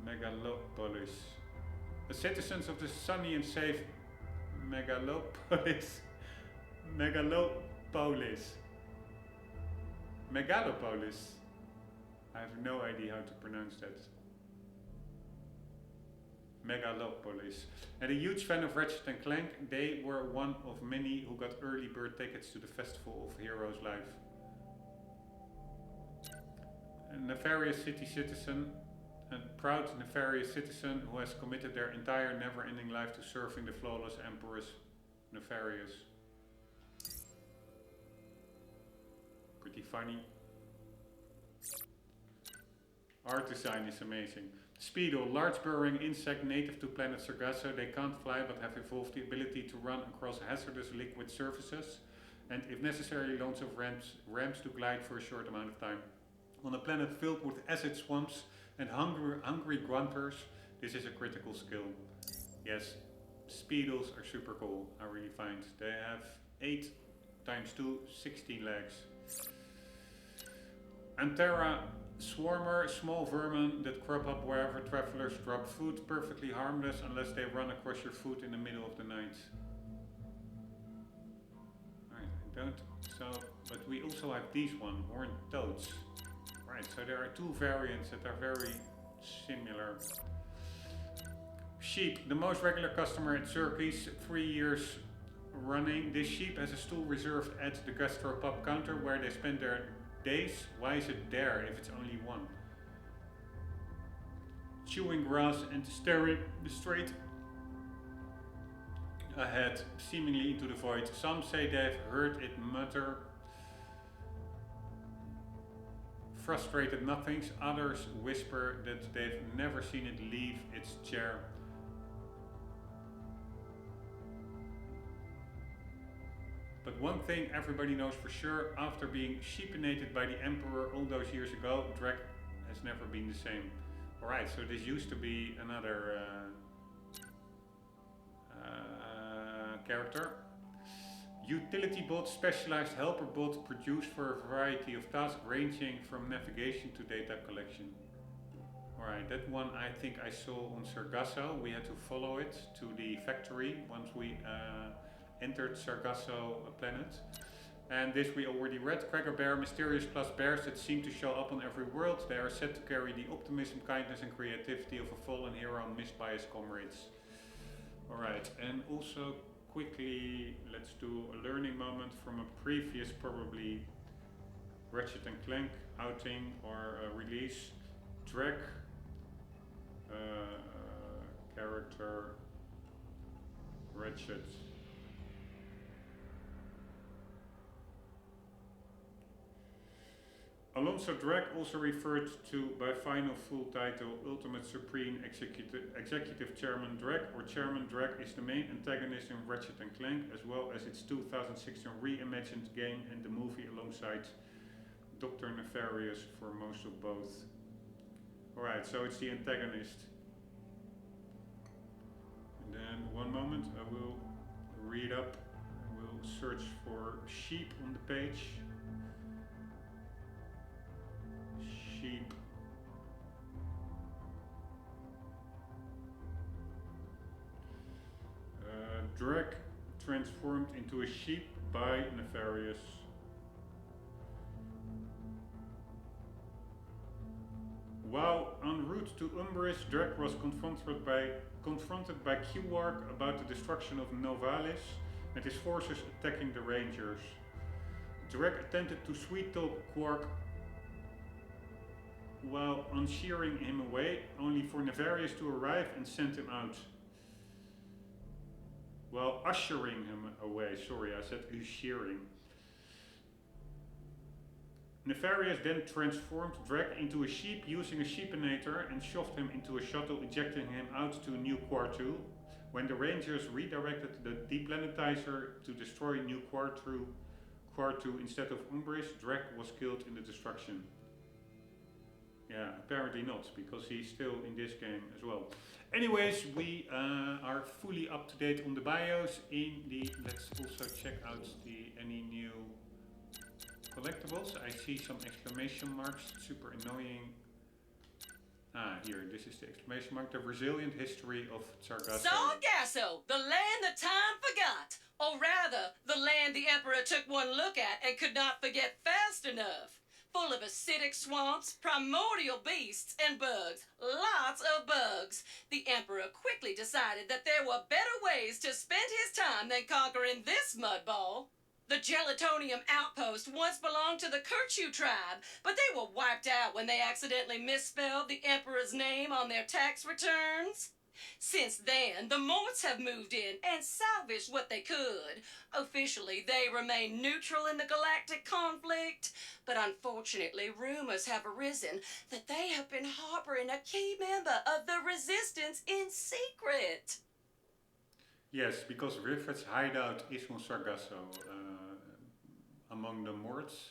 S1: Megalopolis. The citizens of the sunny and safe Megalopolis Megalopolis. Megalopolis. I have no idea how to pronounce that. Megalopolis. And a huge fan of Ratchet and Clank, they were one of many who got early bird tickets to the Festival of Heroes Live. A nefarious city citizen, a proud nefarious citizen who has committed their entire never-ending life to serving the flawless Empress Nefarious. Pretty funny. Art design is amazing. Speedo, large burrowing insect native to planet Sargasso. They can't fly but have evolved the ability to run across hazardous liquid surfaces and if necessary loads of ramps to glide for a short amount of time. On a planet filled with acid swamps and hungry grunters, this is a critical skill. Yes, Speedos are super cool, I really find. They have 8 times 2, 16 legs. Antera Swarmer, small vermin that crop up wherever travelers drop food, perfectly harmless unless they run across your food in the middle of the night. Alright, I don't. So, but we also have these one, horned toads. Right, so there are 2 variants that are very similar. Sheep, the most regular customer at Circuit's, 3 years running. This sheep has a stool reserved at the gastropub counter where they spend their days. Why is it there if it's only one? Chewing grass and staring straight ahead, seemingly into the void. Some say they've heard it mutter frustrated nothings. Others whisper that they've never seen it leave its chair. But one thing everybody knows for sure, after being sheepinated by the Emperor all those years ago, Drek has never been the same. Alright, so this used to be another character. Utility bot, specialized helper bot produced for a variety of tasks ranging from navigation to data collection. Alright, that one I think I saw on Sargasso. We had to follow it to the factory once we entered Sargasso planet. And this we already read. Cracker Bear, mysterious plus bears that seem to show up on every world. They are said to carry the optimism, kindness and creativity of a fallen hero missed by his comrades. Alright, and also quickly let's do a learning moment from a previous probably Ratchet and Clank outing or release. Drek, character, Ratchet. Alonso Drek, also referred to by final full title Ultimate Supreme Executive Chairman Drek or Chairman Drek, is the main antagonist in Ratchet and Clank, as well as its 2016 reimagined game and the movie alongside Dr. Nefarious for most of both. Alright, so it's the antagonist. And then one moment, I will read up, I will search for sheep on the page. Sheep. Drek transformed into a sheep by Nefarious. While en route to Umbris, Drek was confronted by Quark about the destruction of Novalis and his forces attacking the Rangers. Drek attempted to sweet-talk Quark while unshearing him away, only for Nefarious to arrive and send him out. While ushering him away, sorry, I said unshearing. Nefarious then transformed Drek into a sheep using a sheepinator and shoved him into a shuttle, ejecting him out to New Quartu. When the Rangers redirected the deplanetizer to destroy New Quartu instead of Umbris, Drek was killed in the destruction. Yeah, apparently not, because he's still in this game as well. Anyways, we are fully up to date on the BIOS. Let's also check out any new collectibles. I see some exclamation marks, super annoying. Here, this is the exclamation mark. The resilient history of Sargasso.
S6: Sargasso, the land that time forgot. Or rather, the land the Emperor took one look at and could not forget fast enough. Full of acidic swamps, primordial beasts, and bugs. Lots of bugs. The Emperor quickly decided that there were better ways to spend his time than conquering this mudball. The Gelatonium outpost once belonged to the Kerchu tribe, but they were wiped out when they accidentally misspelled the Emperor's name on their tax returns. Since then, the Morts have moved in and salvaged what they could. Officially, they remain neutral in the galactic conflict, but unfortunately, rumors have arisen that they have been harboring a key member of the Resistance in secret.
S1: Yes, because Rivet's hideout is on Sargasso, among the Morts.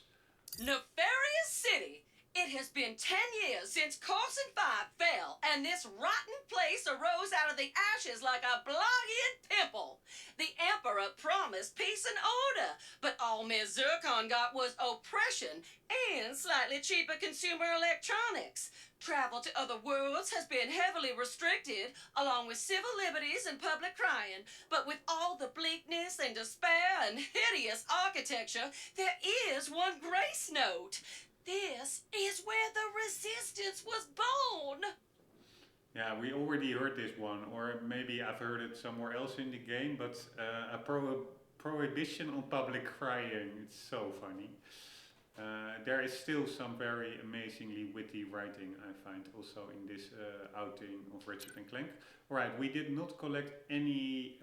S6: Nefarious City! It has been 10 years since Carson 5 fell, and this rotten place arose out of the ashes like a blood-eared pimple. The Emperor promised peace and order, but all Ms. Zircon got was oppression and slightly cheaper consumer electronics. Travel to other worlds has been heavily restricted, along with civil liberties and public crying. But with all the bleakness and despair and hideous architecture, there is one grace note. This is where the Resistance was born.
S1: Yeah, we already heard this one, or maybe I've heard it somewhere else in the game, but a prohibition on public crying. It's so funny. There is still some very amazingly witty writing, I find, also in this outing of Ratchet and Clank. Alright, we did not collect any,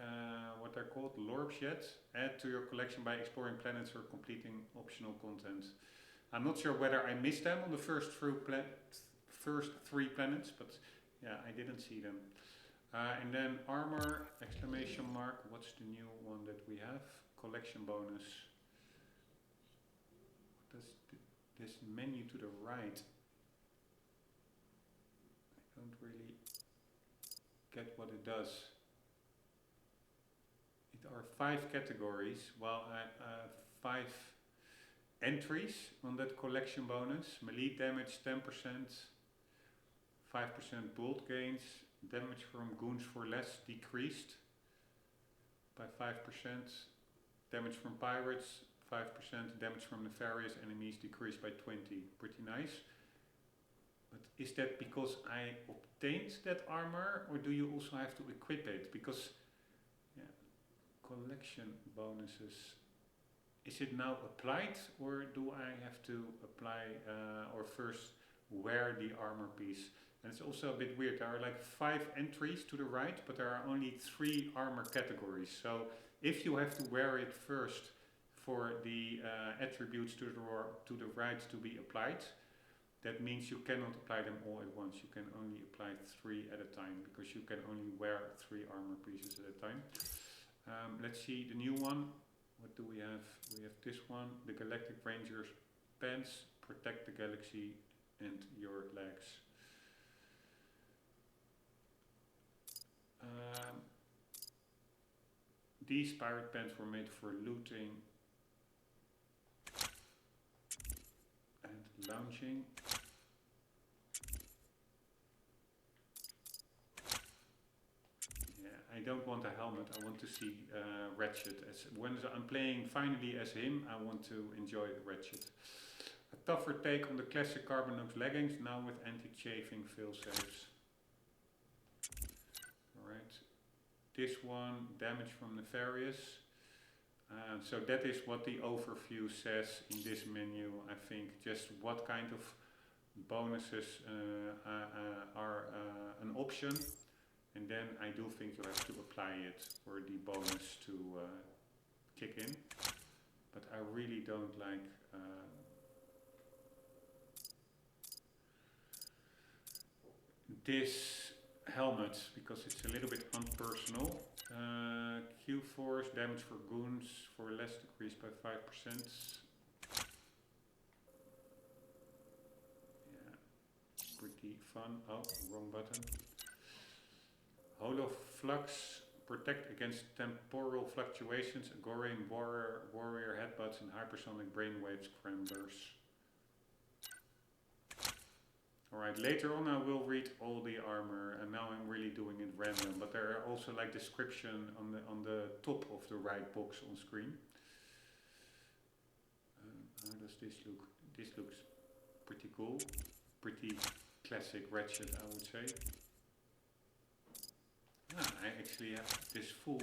S1: what are called, lorbs yet. Add to your collection by exploring planets or completing optional content. I'm not sure whether I missed them on the first three planets, but yeah, I didn't see them. And then armor, exclamation mark. What's the new one that we have? Collection bonus. What does this menu to the right? I don't really get what it does. It are 5 categories, while I have 5 entries on that collection bonus. Melee damage 10%, 5% bolt gains, damage from goons for less decreased by 5%, damage from pirates 5%, damage from nefarious enemies decreased by 20. Pretty nice. But is that because I obtained that armor, or do you also have to equip it? Because yeah, collection bonuses, is it now applied, or do I have to apply or first wear the armor piece? And it's also a bit weird. There are like 5 entries to the right, but there are only 3 armor categories. So if you have to wear it first for the attributes to the right to be applied, that means you cannot apply them all at once. You can only apply 3 at a time, because you can only wear 3 armor pieces at a time. Let's see the new one. What do we have? We have this one, the Galactic Ranger's pants, protect the galaxy and your legs. These pirate pants were made for looting and lounging. I don't want a helmet, I want to see Ratchet. When I'm playing finally as him, I want to enjoy Ratchet. A tougher take on the classic Carbonux leggings, now with anti-chafing failsafes. Alright, this one, damage from nefarious. So that is what the overview says in this menu, I think. Just what kind of bonuses are an option. And then I do think you have to apply it for the bonus to kick in. But I really don't like this helmet, because it's a little bit unpersonal. Q-Force, damage for goons for less decreased by 5%. Yeah, pretty fun. Oh, wrong button. Holoflux, protect against temporal fluctuations, Agorian warrior headbutts, and hypersonic brainwave scramblers. Alright, later on I will read all the armor, and now I'm really doing it random, but there are also like description on the top of the right box on screen. How does this look? This looks pretty cool, pretty classic Ratchet, I would say. I actually have this full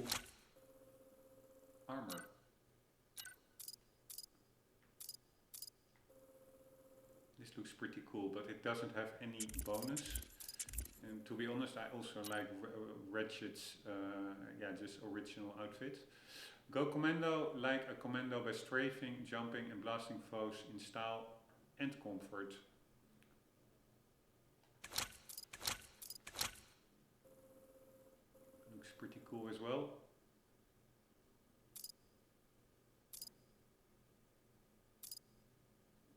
S1: armor. This looks pretty cool, but it doesn't have any bonus. And to be honest, I also like Ratchet's just original outfit. Go commando like a commando by strafing, jumping and blasting foes in style and comfort. Looks pretty cool as well.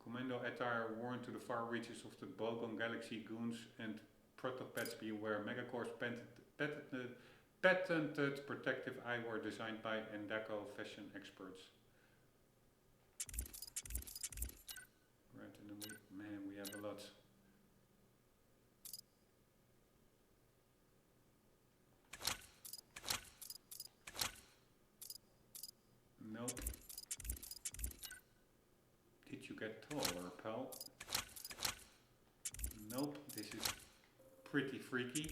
S1: Commando attire worn to the far reaches of the Bogon Galaxy goons and protopets beware. Megacore's patented protective eyewear designed by Endako fashion experts. Right, and then we have a lot. Nope. Did you get taller, pal? Nope, this is pretty freaky.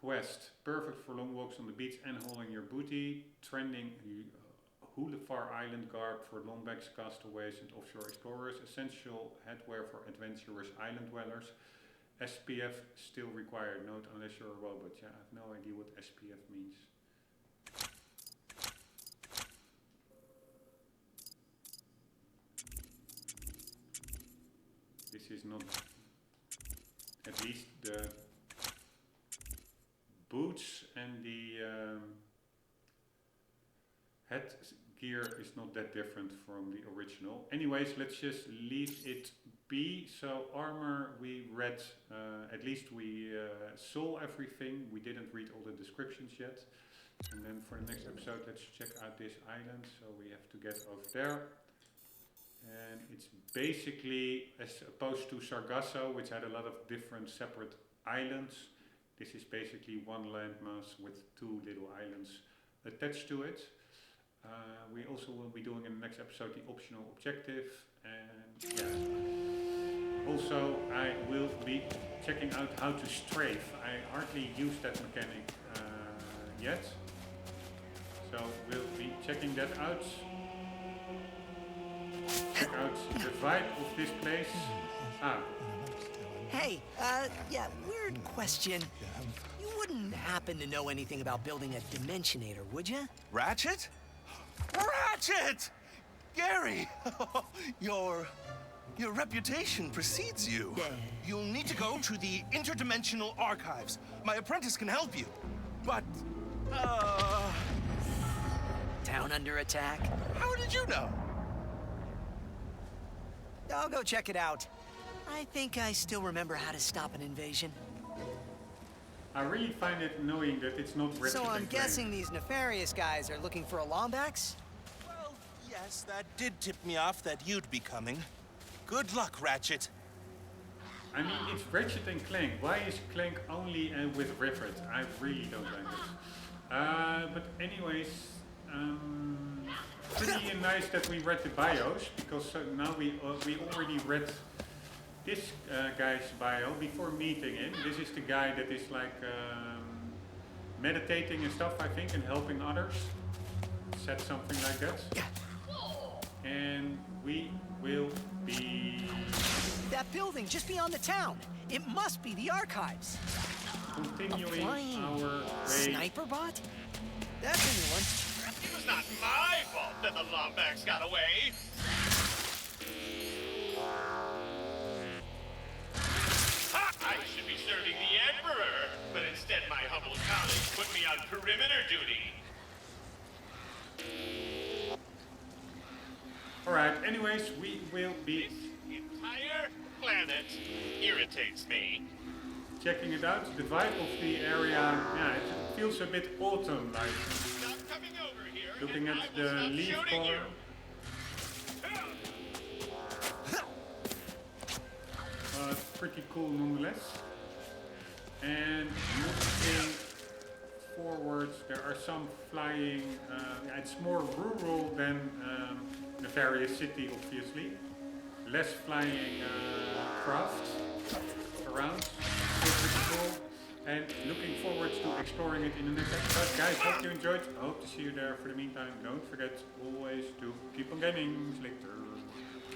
S1: Quest, perfect for long walks on the beach and hauling your booty. Trending Hulefar Island garb for Lombb's castaways and offshore explorers. Essential headwear for adventurous island dwellers. SPF still required, note unless you're a robot. Yeah, I have no idea what SPF means. This is not, at least the boots and the headgear is not that different from the original. Anyways, let's just leave it be. So armor, we read, at least we saw everything. We didn't read all the descriptions yet. And then for the next episode, let's check out this island. So we have to get over there. And it's basically, as opposed to Sargasso, which had a lot of different separate islands, this is basically one landmass with two little islands attached to it. We also will be doing in the next episode the optional objective, and yeah. Also, I will be checking out how to strafe. I hardly used that mechanic yet, so we'll be checking that out. Check out the vibe of this place.
S3: Hey, yeah, weird question. You wouldn't happen to know anything about building a Dimensionator, would you?
S8: Ratchet? Ratchet! Gary! Your reputation precedes you.
S3: Yeah.
S8: You'll need to go to the interdimensional archives. My apprentice can help you. But,
S3: Town under attack?
S8: how did you know?
S3: I'll go check it out. I think I still remember how to stop an invasion.
S1: I really find it annoying that it's not Ratchet
S3: So
S1: and
S3: I'm
S1: Clank.
S3: guessing these nefarious guys are looking for a Lombax?
S8: Well, yes, that did tip me off that you'd be coming. Good luck, Ratchet.
S1: I mean, it's Ratchet and Clank. Why is Clank only with Rivet? I really don't like it. But anyways, pretty nice that we read the bios, because now we already read this guy's bio before meeting him. This is the guy that is like meditating and stuff, I think, and helping others. Said something like that. And we will be...
S3: That building just beyond the town. It must be the archives.
S1: continuing
S3: flying
S1: our way.
S3: sniper bot? That's a new one.
S9: It was not my fault that the Lombax got away. Ha! I should be serving the Emperor, but instead my humble colleagues put me on perimeter duty.
S1: Alright, anyways, we will be
S9: This entire planet irritates me.
S1: checking it out. The vibe of the area, yeah, it feels a bit autumn-like.
S9: Stop coming over here,
S1: Looking
S9: and
S1: at
S9: I will
S1: the
S9: stop
S1: leaf
S9: shooting
S1: color.
S9: you.
S1: pretty cool nonetheless. And looking forwards, there are some flying, it's more rural than the various city obviously. Less flying craft around, so pretty cool. And looking forward to exploring it in the next episode. Guys, hope you enjoyed. I hope to see you there. For the meantime, don't forget always to keep on gaming. See you later.